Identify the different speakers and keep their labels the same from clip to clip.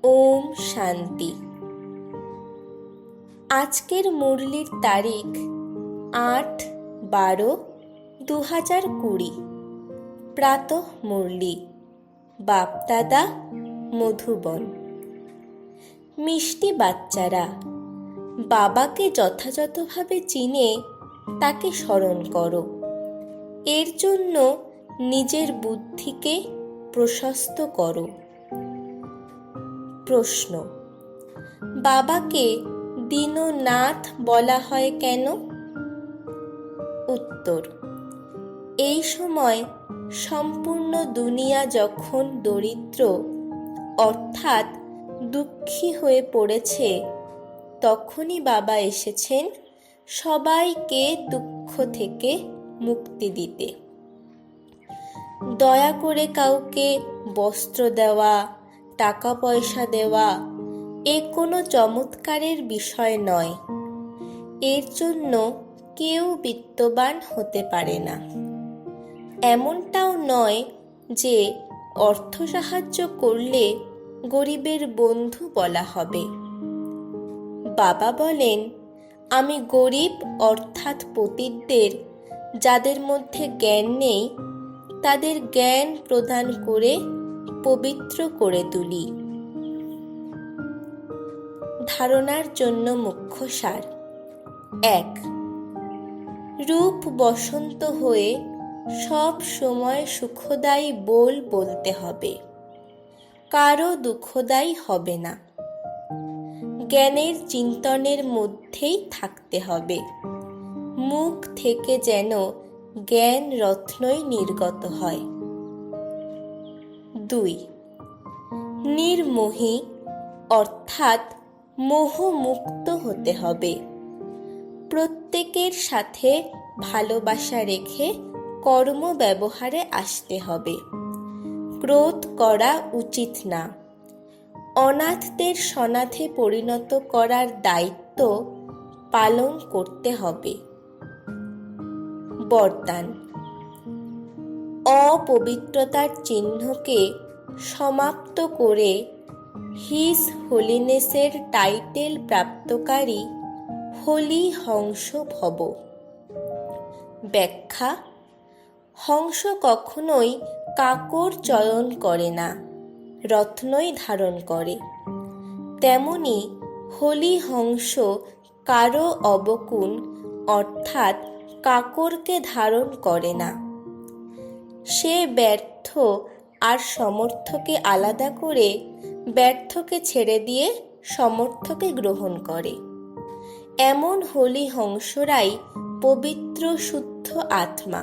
Speaker 1: ওম শান্তি। আজকের মুরলির তারিখ 8/12/2020। প্রাতঃ মুরলি। বাপদাদা মধুবন। মিষ্টি বাচ্চারা, বাবাকে যথাযথভাবে চিনে তাকে স্মরণ করো। এর জন্য নিজের বুদ্ধিকে প্রশস্ত করো। প্রশ্ন: বাবাকে দীননাথ বলা হয় কেন? উত্তর: এই সময় সম্পূর্ণ দুনিয়া যখন দরিদ্র অর্থাৎ দুঃখী হয়ে পড়েছে, তখনই বাবা এসেছেন সবাইকে দুঃখ থেকে মুক্তি দিতে। দয়া করে কাউকে বস্ত্র দেওয়া, টাকা পয়সা দেওয়া এ কোনো চমৎকারের বিষয় নয়। এর জন্য কেউ বিত্তবান হতে পারে না। এমনটাও নয় যে অর্থ সাহায্য করলে গরিবের বন্ধু বলা হবে। বাবা বলেন, আমি গরিব অর্থাৎ পতিতদের, যাদের মধ্যে জ্ঞান নেই, তাদের জ্ঞান প্রদান করে পবিত্র করে তুলি। ধারণার জন্য মুখ্য সার: 1. রূপ বসন্ত হয়ে সব সময় সুখদায়ী বলতে হবে, কারো দুঃখদায়ী হবে না। জ্ঞানের চিন্তনের মধ্যেই থাকতে হবে, মুখ থেকে যেন জ্ঞান রত্নই নির্গত হয়। 2. নির্মোহী অর্থাৎ মোহমুক্ত হতে হবে। প্রত্যেকের সাথে ভালোবাসা রেখে কর্ম ব্যবহারে আসতে হবে। ক্রোধ করা উচিত না। অনাথদের সনাথে পরিণত করার দায়িত্ব পালন করতে হবে। বরদান: অপবিত্রতার চিহ্নকে সমাপ্ত করে হিজ হোলিনেসের টাইটেল প্রাপ্তকারী হোলি হংস ভব। ব্যাখ্যা: হংস কখনোই কাকর চয়ন করে না, রত্নই ধারণ করে। তেমনি হোলি হংস কারো অবগুণ অর্থাৎ কাকরকে ধারণ করে না। সে ব্যর্থ আর সমর্থকে আলাদা করে ব্যর্থকে ছেড়ে দিয়ে সমর্থকে গ্রহণ করে। এমন হোলি হংসরাই পবিত্র শুদ্ধ আত্মা।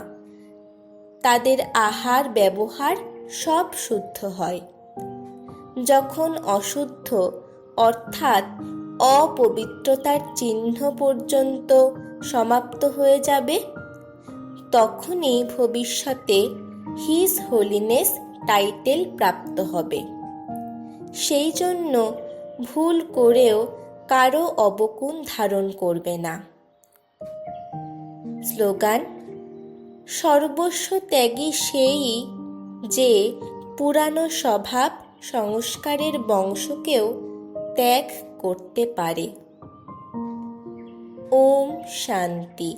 Speaker 1: তাদের আহার ব্যবহার সব শুদ্ধ হয়। যখন অশুদ্ধ অর্থাৎ অপবিত্রতার চিহ্ন পর্যন্ত সমাপ্ত হয়ে যাবে, তখনই ভবিষ্যতে হিজ হোলিনেস টাইটেল প্রাপ্ত হবে। সেই জন্য ভুল করেও কারো অবগুণ ধারণ করবে না। স্লোগান: সর্বস্ব ত্যাগী সেই যে পুরানো স্বভাব সংস্কারের বংশকেও ত্যাগ করতে পারে। ওম শান্তি।